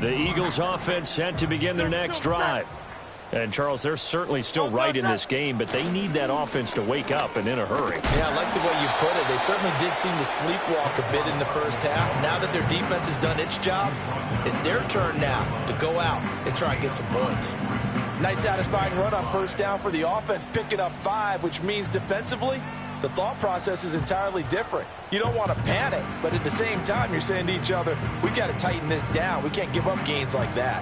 The Eagles offense set to begin their next drive. And, Charles, they're certainly still right in this game, but they need that offense to wake up and in a hurry. Yeah, I like the way you put it. They certainly did seem to sleepwalk a bit in the first half. Now that their defense has done its job, it's their turn now to go out and try and get some points. Nice satisfying run on first down for the offense, picking up 5, which means defensively, the thought process is entirely different. You don't want to panic, but at the same time, you're saying to each other, we got to tighten this down. We can't give up gains like that.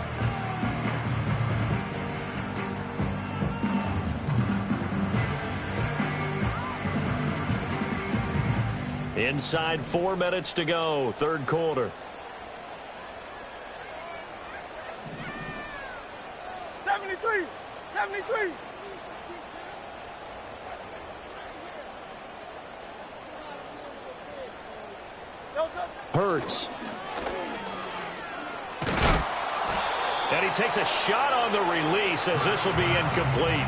Inside 4 minutes to go, third quarter. Hurts. And he takes a shot on the release as this will be incomplete.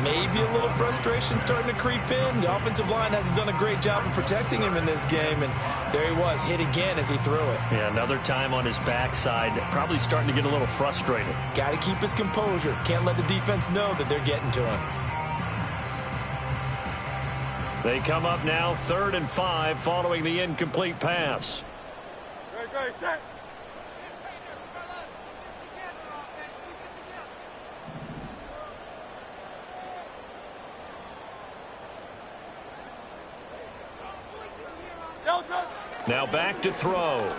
Maybe a little frustration starting to creep in. The offensive line hasn't done a great job of protecting him in this game, and there he was, hit again as he threw it. Yeah, another time on his backside, probably starting to get a little frustrated. Got to keep his composure. Can't let the defense know that they're getting to him. They come up now, 3rd and 5, following the incomplete pass. Set. Now back to throw. Able to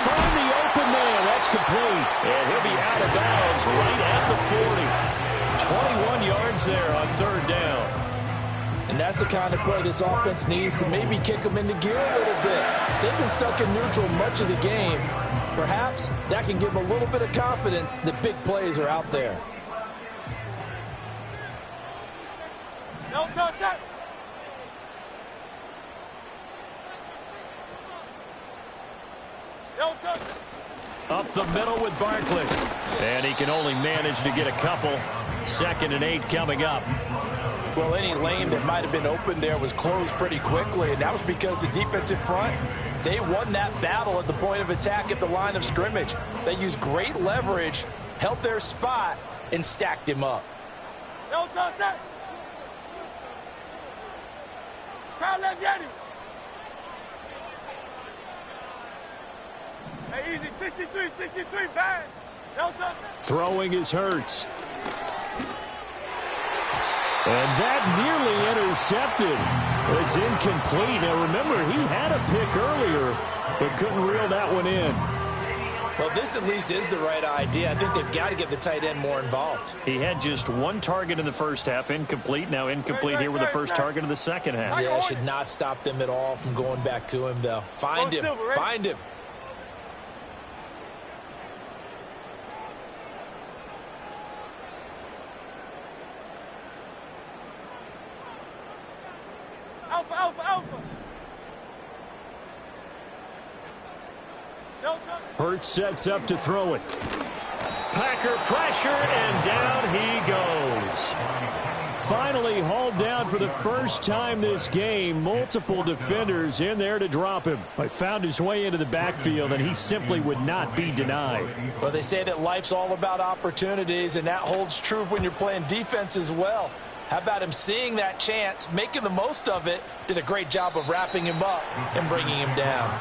find the open man. That's complete. And he'll be out of bounds right at the 40. 21 yards there on 3rd down. And that's the kind of play this offense needs to maybe kick them into gear a little bit. They've been stuck in neutral much of the game. Perhaps that can give them a little bit of confidence that big plays are out there. No touch that. Up the middle with Barkley. And he can only manage to get a couple. 2nd and 8 coming up. Well, any lane that might have been open there was closed pretty quickly, and that was because the defensive front, they won that battle at the point of attack at the line of scrimmage. They used great leverage, held their spot, and stacked him up. No touch that. Crowd left Yeti. Hey, easy, 63, bang. No touch that. Throwing is Hurts. And that nearly intercepted. It's incomplete. Now, remember, he had a pick earlier, but couldn't reel that one in. Well, this at least is the right idea. I think they've got to get the tight end more involved. He had just 1 target in the first half, incomplete. Now incomplete here with the first target of the second half. Yeah, should not stop them at all from going back to him, though. Find him. Find him. Alpha. Hurts sets up to throw it. Packer pressure, and down he goes. Finally hauled down for the first time this game. Multiple defenders in there to drop him. But found his way into the backfield, and he simply would not be denied. Well, they say that life's all about opportunities, and that holds true when you're playing defense as well. How about him seeing that chance, making the most of it, did a great job of wrapping him up and bringing him down.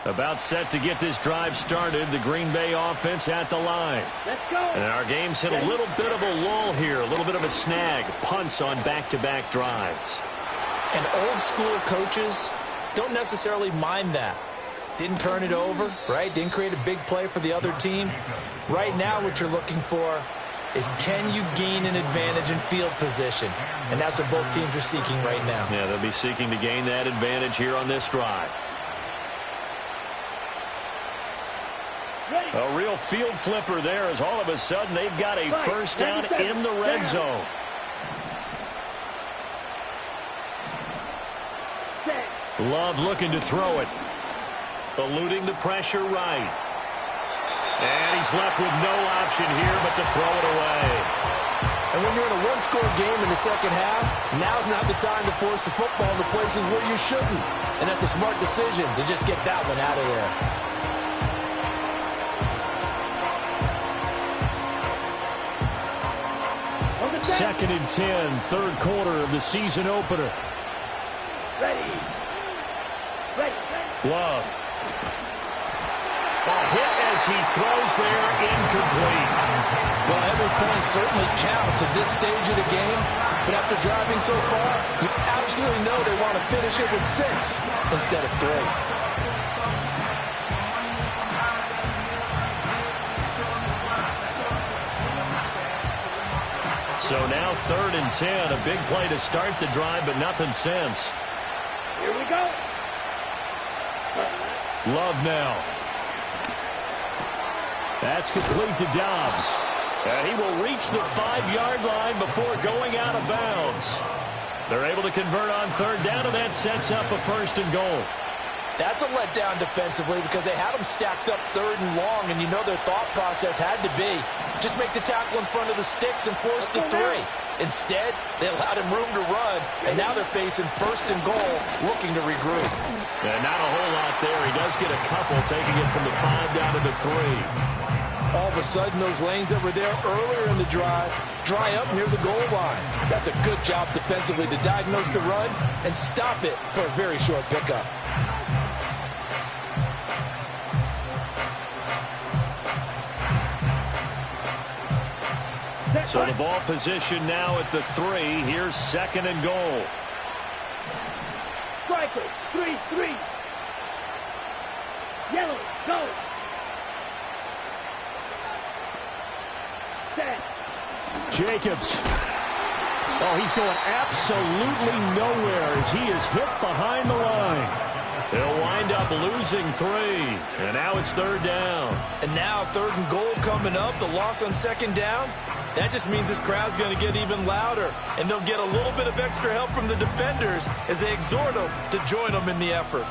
About set to get this drive started. The Green Bay offense at the line. Let's go. And our game's hit a little bit of a lull here, a little bit of a snag. Punts on back-to-back drives. And old school coaches don't necessarily mind that. Didn't turn it over, right? Didn't create a big play for the other team. Right now what you're looking for is, can you gain an advantage in field position? And that's what both teams are seeking right now. Yeah, they'll be seeking to gain that advantage here on this drive. A real field flipper there, as all of a sudden they've got a first down in the red zone. Love looking to throw it. Eluding the pressure right. And he's left with no option here but to throw it away. And when you're in a one-score game in the second half, now's not the time to force the football into places where you shouldn't. And that's a smart decision to just get that one out of there. Second and 10, third quarter of the season opener. Ready. Love. A hit as he throws there, incomplete. Well, every point certainly counts at this stage of the game, but after driving so far, you absolutely know they want to finish it with 6 instead of 3. So now third and 10, a big play to start the drive, but nothing since. Here we go. Love now. That's complete to Dobbs. And he will reach the 5-yard line before going out of bounds. They're able to convert on third down, and that sets up a first and goal. That's a letdown defensively because they had them stacked up third and long, and you know their thought process had to be just make the tackle in front of the sticks and force the 3. Instead, they allowed him room to run, and now they're facing first and goal, looking to regroup. And not a whole lot there. He does get a couple, taking it from the 5 down to the 3. All of a sudden, those lanes that were there earlier in the drive dry up near the goal line. That's a good job defensively to diagnose the run and stop it for a very short pickup. So the ball position now at the 3. Here's second and goal. Striker, 3-3. Yellow, go. Set. Jacobs. Oh, he's going absolutely nowhere as he is hit behind the line. They'll wind up losing 3. And now it's third down. And now third and goal coming up. The loss on second down. That just means this crowd's going to get even louder. And they'll get a little bit of extra help from the defenders as they exhort them to join them in the effort.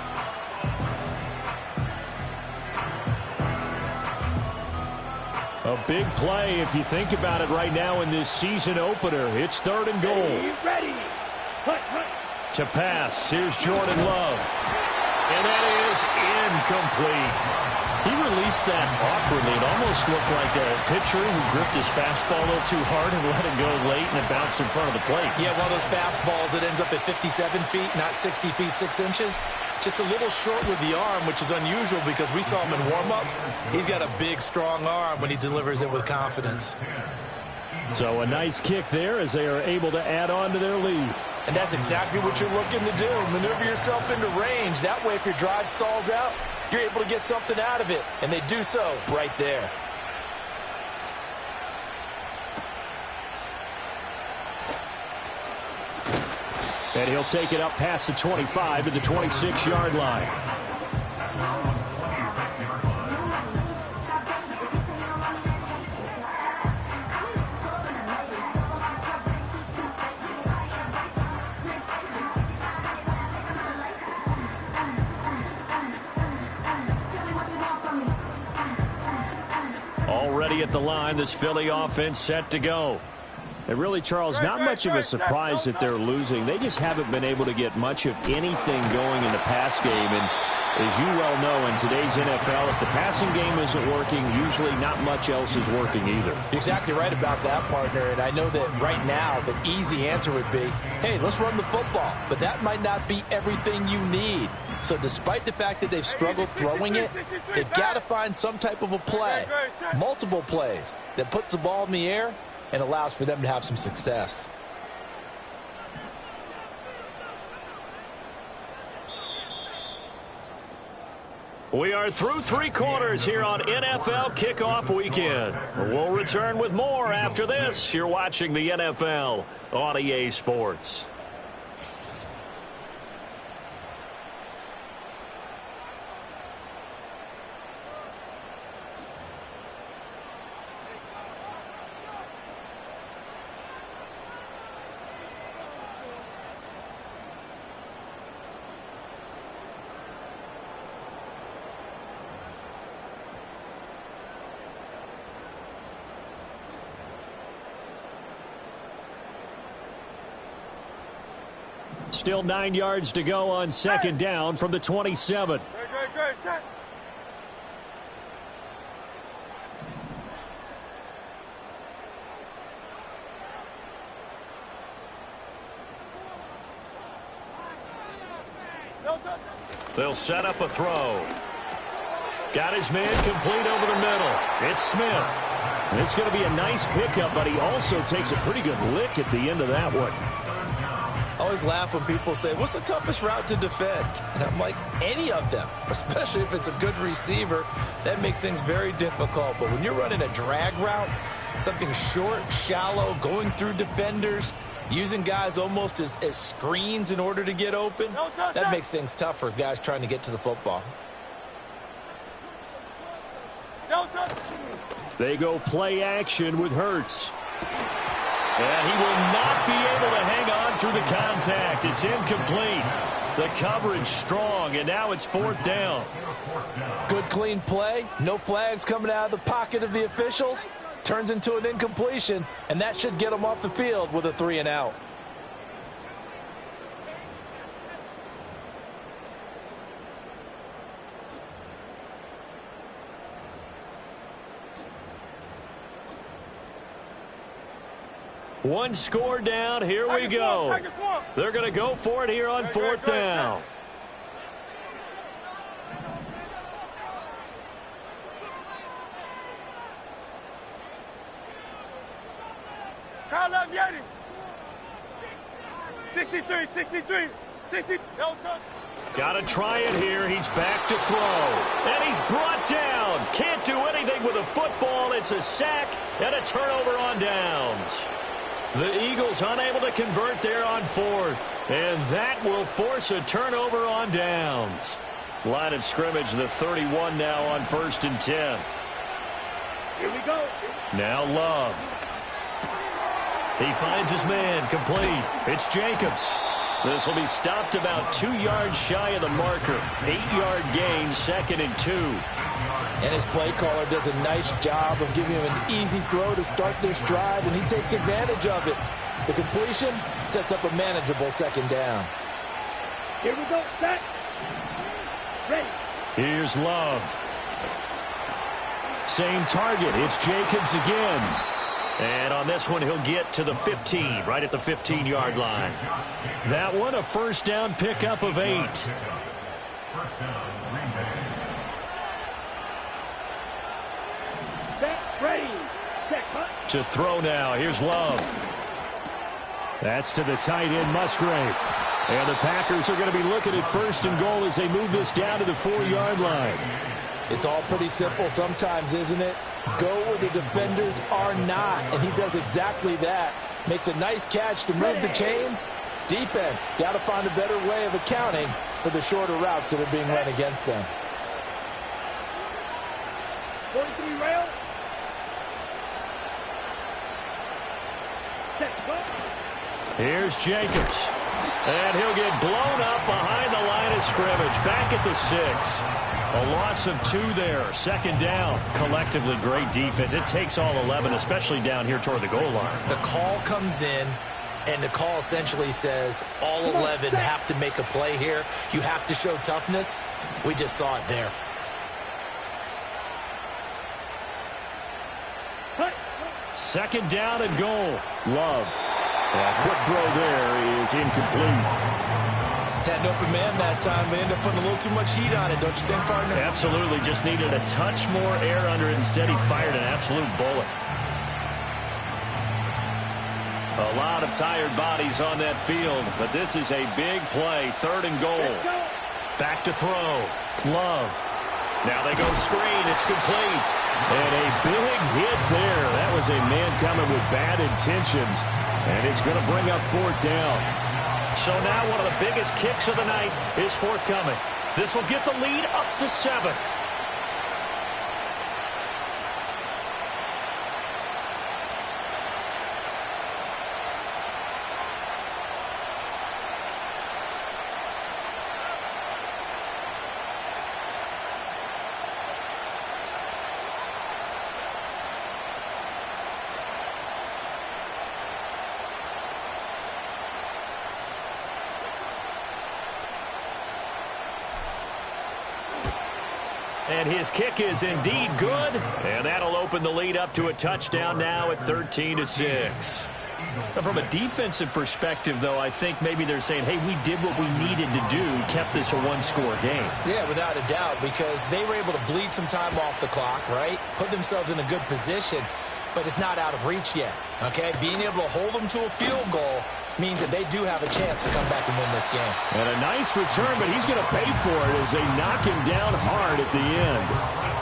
A big play if you think about it right now in this season opener. It's third and goal. Ready. Hut. To pass, here's Jordan Love. And that is incomplete. He released that awkwardly. It almost looked like a pitcher who gripped his fastball a little too hard and let it go late, and it bounced in front of the plate. Yeah, one of those fastballs that ends up at 57 feet, not 60 feet, 6 inches. Just a little short with the arm, which is unusual because we saw him in warm-ups. He's got a big, strong arm when he delivers it with confidence. So a nice kick there as they are able to add on to their lead. And that's exactly what you're looking to do. Maneuver yourself into range. That way, if your drive stalls out, you're able to get something out of it. And they do so right there. And he'll take it up past the 25 to the 26-yard line. Already at the line, this Philly offense set to go. And really, Charles, not much of a surprise that they're losing. They just haven't been able to get much of anything going in the pass game. And as you well know, in today's NFL, if the passing game isn't working, usually not much else is working either. You're exactly right about that, partner. And I know that right now the easy answer would be, hey, let's run the football. But that might not be everything you need. So despite the fact that they've struggled throwing it, they've got to find some type of a play, multiple plays, that puts the ball in the air and allows for them to have some success. We are through 3 quarters here on NFL Kickoff Weekend. We'll return with more after this. You're watching the NFL on EA Sports. Still 9 yards to go on second down from the 27. Good, set. They'll set up a throw. Got his man complete over the middle. It's Smith. It's going to be a nice pickup, but he also takes a pretty good lick at the end of that one. I always laugh when people say, what's the toughest route to defend? And I'm like, any of them, especially if it's a good receiver. That makes things very difficult. But when you're running a drag route, something short, shallow, going through defenders, using guys almost as screens in order to get open, that makes things tough for guys trying to get to the football. They go play action with Hurts. And he will not be able to hang on through the contact. It's incomplete. The coverage strong, and now it's 4th down. Good, clean play. No flags coming out of the pocket of the officials. Turns into an incompletion, and that should get him off the field with a 3-and-out. One score down. Here we go. They're going to go for it here on 4th down. Kyle Yeti. 63, 63, 60. Got to try it here. He's back to throw. And he's brought down. Can't do anything with a football. It's a sack and a turnover on downs. The Eagles unable to convert there on 4th. And that will force a turnover on downs. Line of scrimmage, the 31 now on 1st and 10. Here we go. Now Love. He finds his man complete. It's Jacobs. This will be stopped about 2 yards shy of the marker. 8-yard gain, 2nd and 2. And his play caller does a nice job of giving him an easy throw to start this drive, and he takes advantage of it. The completion sets up a manageable 2nd down. Here we go. Set. Ready. Here's Love. Same target. It's Jacobs again. And on this one, he'll get to the 15, right at the 15-yard line. That one, a 1st down pickup of 8. Ready. To throw now. Here's Love. That's to the tight end, Musgrave. And the Packers are going to be looking at 1st and goal as they move this down to the 4-yard line. It's all pretty simple sometimes, isn't it? Go where the defenders are not, and he does exactly that. Makes a nice catch to move the chains. Defense got to find a better way of accounting for the shorter routes that are being run against them. 43 rail. Here's Jacobs. And he'll get blown up behind the line of scrimmage. Back at the 6. A loss of 2 there. 2nd down. Collectively, great defense. It takes all 11, especially down here toward the goal line. The call comes in, and the call essentially says all 11 have to make a play here. You have to show toughness. We just saw it there. Second down and goal. Love. Quick throw there is incomplete. Had an open man that time, but ended up putting a little too much heat on it, don't you think, partner? Absolutely. Just needed a touch more air under it. Instead, he fired an absolute bullet. A lot of tired bodies on that field, but this is a big play. 3rd and goal. Back to throw. Love. Now they go screen. It's complete. And a big hit there. That was a man coming with bad intentions. And it's going to bring up 4th down. So now one of the biggest kicks of the night is forthcoming. This will get the lead up to 7. And his kick is indeed good, and that'll open the lead up to a touchdown now at 13-6. From a defensive perspective, though, I think maybe they're saying, hey, we did what we needed to do, kept this a one-score game. Yeah, without a doubt, because they were able to bleed some time off the clock, right? Put themselves in a good position, but it's not out of reach yet, okay? Being able to hold them to a field goal means that they do have a chance to come back and win this game. And a nice return, but he's going to pay for it as they knock him down hard at the end.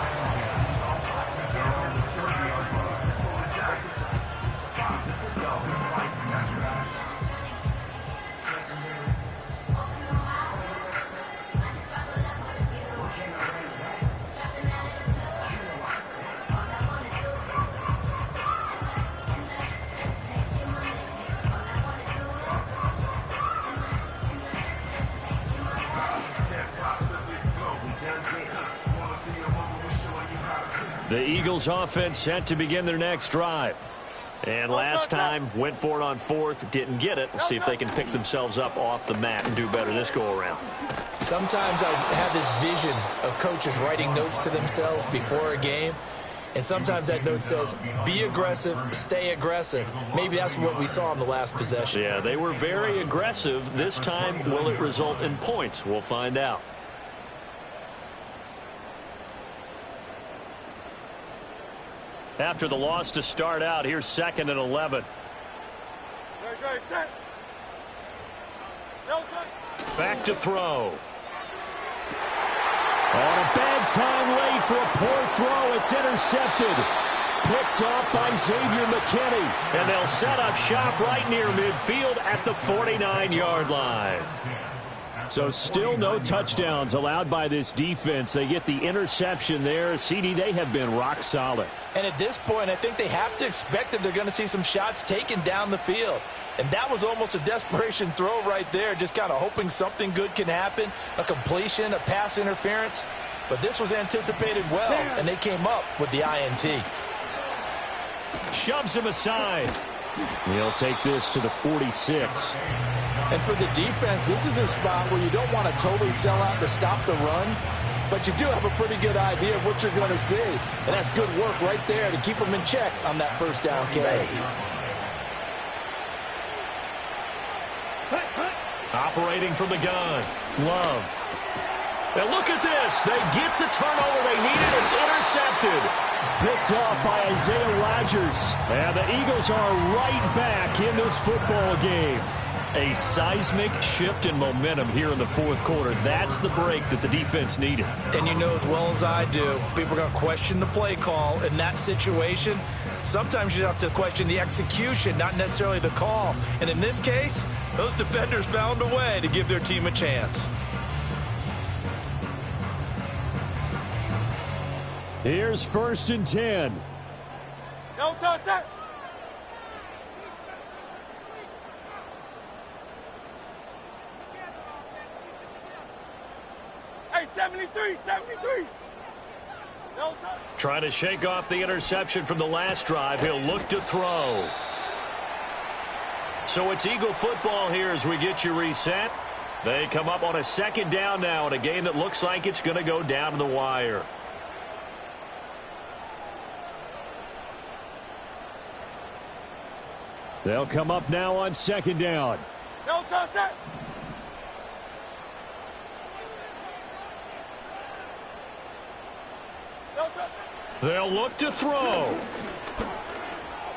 The Eagles offense set to begin their next drive. And last time, went for it on fourth, didn't get it. We'll see if they can pick themselves up off the mat and do better this go-around. Sometimes I have this vision of coaches writing notes to themselves before a game. And sometimes that note says, be aggressive, stay aggressive. Maybe that's what we saw in the last possession. Yeah, they were very aggressive. This time, will it result in points? We'll find out. After the loss to start out, here's 2nd and 11. Back to throw. On a bad time late for a poor throw. It's intercepted. Picked off by Xavier McKinney. And they'll set up shop right near midfield at the 49-yard line. So still no touchdowns allowed by this defense. They get the interception there. CD, they have been rock solid. And at this point, I think they have to expect that they're going to see some shots taken down the field. And that was almost a desperation throw right there, just kind of hoping something good can happen, a completion, a pass interference. But this was anticipated well, and they came up with the INT. Shoves him aside. He'll take this to the 46. And for the defense, this is a spot where you don't want to totally sell out to stop the run, but you do have a pretty good idea of what you're going to see. And that's good work right there to keep them in check on that first down carry. Operating from the gun. Love. And look at this. They get the turnover they needed. It's intercepted. Picked off by Isaiah Rodgers. And the Eagles are right back in this football game. A seismic shift in momentum here in the fourth quarter. That's the break that the defense needed. And you know as well as I do, people are going to question the play call in that situation. Sometimes you have to question the execution, not necessarily the call. And in this case, those defenders found a way to give their team a chance. Here's 1st and 10. No touch that. Hey, 73. No touch. Trying to shake off the interception from the last drive. He'll look to throw. So it's Eagle football here as we get you reset. They come up on a 2nd down now in a game that looks like it's going to go down to the wire. They'll come up now on 2nd down. No touch that. No touch. They'll look to throw.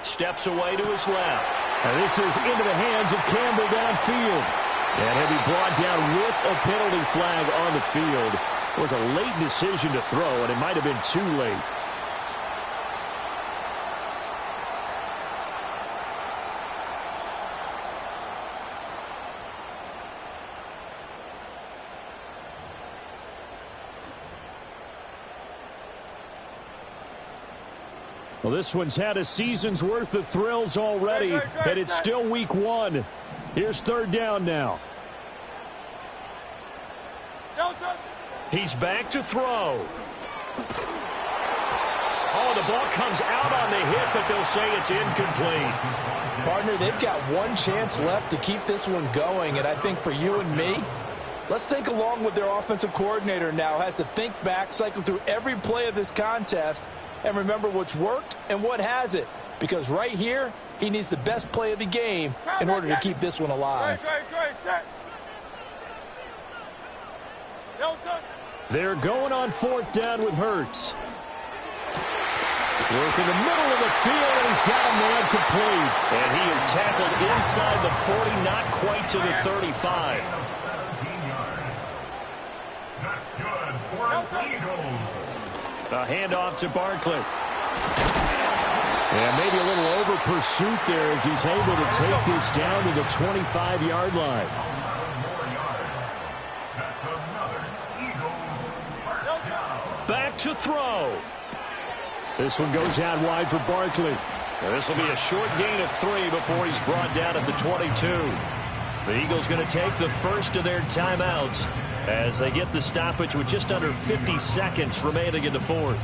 Steps away to his left. And this is into the hands of Campbell downfield. And he'll be brought down with a penalty flag on the field. It was a late decision to throw, and it might have been too late. Well, this one's had a season's worth of thrills already, and it's still week 1. Here's 3rd down now. He's back to throw. Oh, the ball comes out on the hit, but they'll say it's incomplete. Partner, they've got one chance left to keep this one going, and I think for you and me, Let's think along with their offensive coordinator now. Has to think back, cycle through every play of this contest, and remember what's worked and what hasn't. Because right here, he needs the best play of the game in order to keep this one alive. They're going on 4th down with Hurts. Work in the middle of the field, and he's got a man complete. And he is tackled inside the 40, not quite to the 35. That's good for the Eagles. A handoff to Barkley. And maybe a little over pursuit there as he's able to take this down to the 25-yard line. Back to throw. This one goes out wide for Barkley. This will be a short gain of 3 before he's brought down at the 22. The Eagles going to take the first of their timeouts as they get the stoppage with just under 50 seconds remaining in the 4th.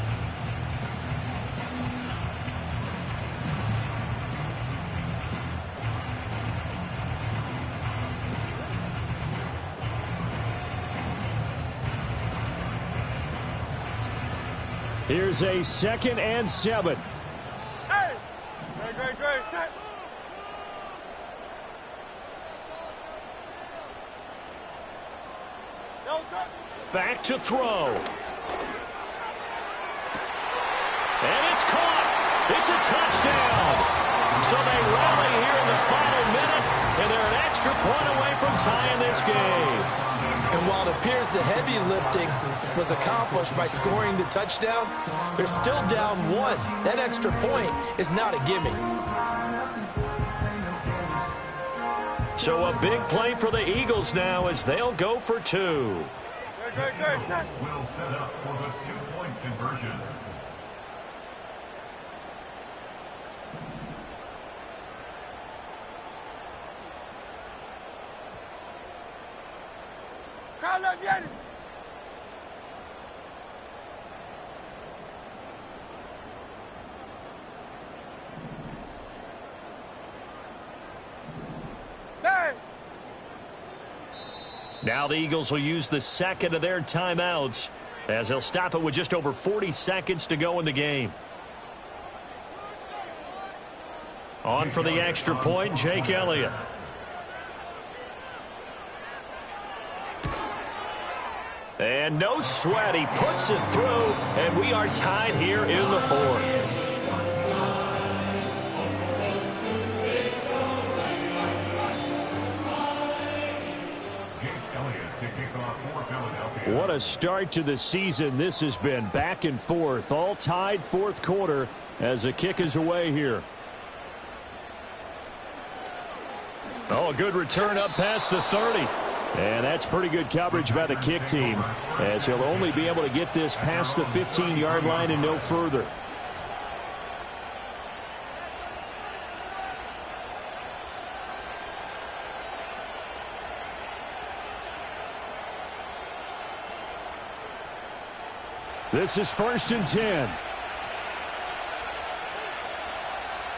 Here's a 2nd and 7. Hey! Great. Set. Back to throw. And it's caught. It's a touchdown. So they rally here in the final minute, and they're an extra point away from tying this game. And while it appears the heavy lifting was accomplished by scoring the touchdown, they're still down 1. That extra point is not a gimme. So a big play for the Eagles now as they'll go for 2. Great. Set. Will set up for the 2-point conversion. Carla, vieni. Hey! Now the Eagles will use the 2nd of their timeouts as they'll stop it with just over 40 seconds to go in the game. On for the extra point, Jake Elliott. And no sweat, he puts it through, and we are tied here in the 4th. What a start to the season this has been. Back and forth, all tied 4th quarter as the kick is away here. Oh, a good return up past the 30. And that's pretty good coverage by the kick team, as he'll only be able to get this past the 15-yard line and no further. This is 1st and 10.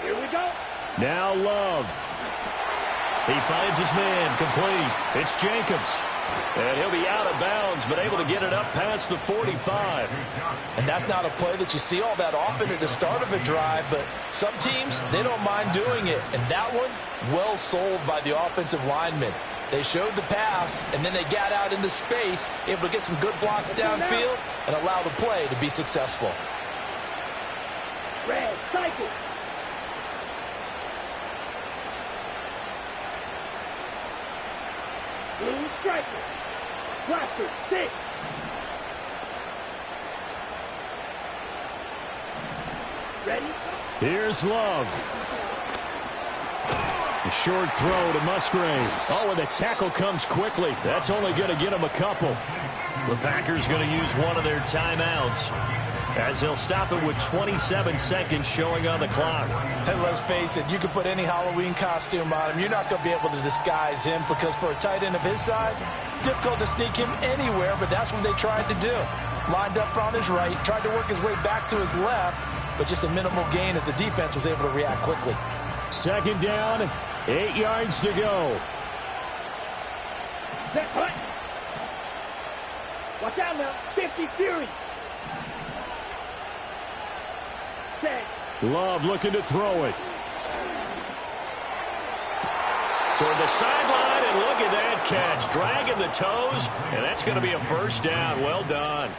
Here we go. Now Love. He finds his man, complete. It's Jacobs. And he'll be out of bounds, but able to get it up past the 45. And that's not a play that you see all that often at the start of a drive, but some teams, they don't mind doing it. And that one, well sold by the offensive lineman. They showed the pass, and then they got out into space, able to get some good blocks downfield and allow the play to be successful. Red, cycle. Blue striker. Blaster, 6. Ready? Here's Love. A short throw to Musgrave. Oh, and the tackle comes quickly. That's only going to get him a couple. The Packers going to use one of their timeouts as they'll stop it with 27 seconds showing on the clock. And let's face it, you can put any Halloween costume on him. You're not going to be able to disguise him because for a tight end of his size, difficult to sneak him anywhere, but that's what they tried to do. Lined up on his right, tried to work his way back to his left, but just a minimal gain as the defense was able to react quickly. 2nd down, 8 yards to go. Watch out now. 50 Fury. Set. Love looking to throw it. Toward the sideline, and look at that catch. Dragging the toes, and that's going to be a first down. Well done.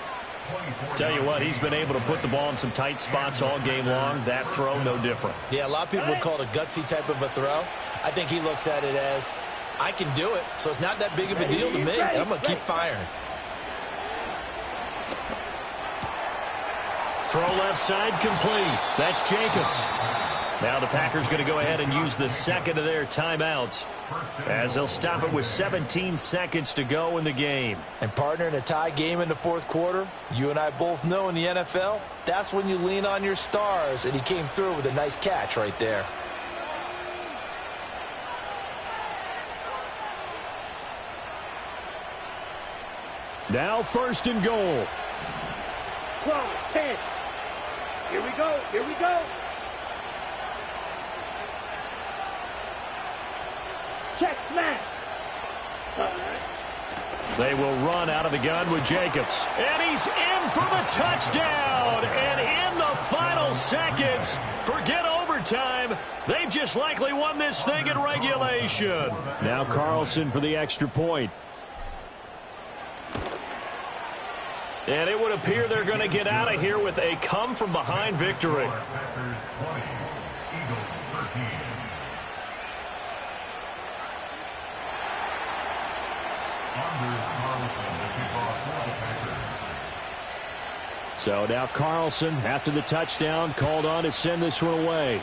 Tell you what, he's been able to put the ball in some tight spots all game long. That throw, no different. Yeah, a lot of people would call it a gutsy type of a throw. I think he looks at it as, I can do it, so it's not that big of a deal to me, and I'm going to keep firing. Throw left side complete. That's Jacobs. Now the Packers going to go ahead and use the second of their timeouts as they'll stop it with 17 seconds to go in the game. And partner, in a tie game in the fourth quarter, you and I both know in the NFL, that's when you lean on your stars, and he came through with a nice catch right there. Now first and goal. 12, 10. Here we go. Here we go. Check smash. They will run out of the gun with Jacobs. And he's in for the touchdown. And in the final seconds, forget overtime. They've just likely won this thing in regulation. Now Carlson for the extra point. And it would appear they're going to get out of here with a come-from-behind victory. Packers 20, Eagles 13. Anders Carlson, the kickoff for the Packers. So now Carlson, after the touchdown, called on to send this one away.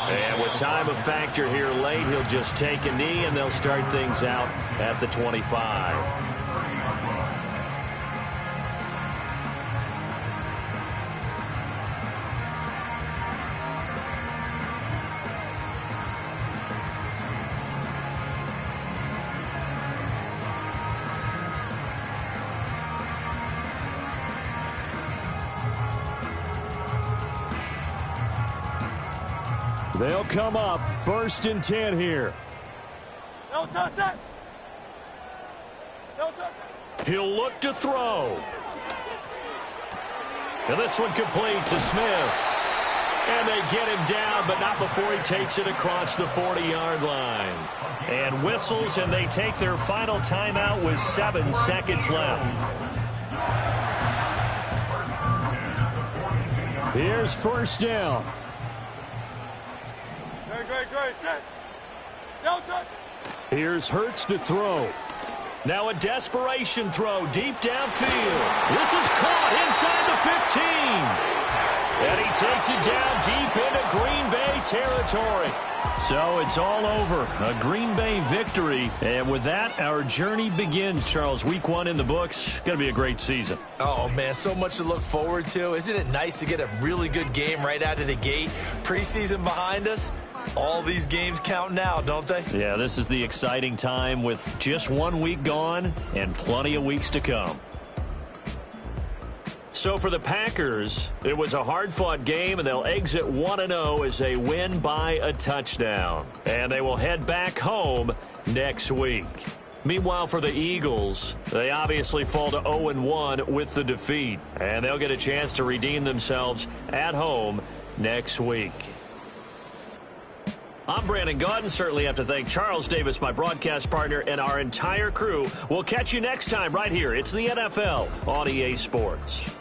And with time a factor here late, he'll just take a knee, and they'll start things out at the 25. They'll come up first and 10 here. No touch that. No touch. He'll look to throw. And this one complete to Smith. And they get him down, but not before he takes it across the 40-yard line. And whistles, and they take their final timeout with 7 seconds left. Here's first down. Great, set. No touch. Here's Hurts to throw. Now a desperation throw deep downfield. This is caught inside the 15. And he takes it down deep into Green Bay territory. So it's all over. A Green Bay victory. And with that, our journey begins, Charles. Week 1 in the books. Going to be a great season. Oh, man, so much to look forward to. Isn't it nice to get a really good game right out of the gate? Preseason behind us. All these games count now, don't they? Yeah, this is the exciting time with just 1 week gone and plenty of weeks to come. So for the Packers, it was a hard-fought game, and they'll exit 1-0 as they win by a touchdown. And they will head back home next week. Meanwhile, for the Eagles, they obviously fall to 0-1 with the defeat. And they'll get a chance to redeem themselves at home next week. I'm Brandon Gaudin. Certainly have to thank Charles Davis, my broadcast partner, and our entire crew. We'll catch you next time right here. It's the NFL on EA Sports.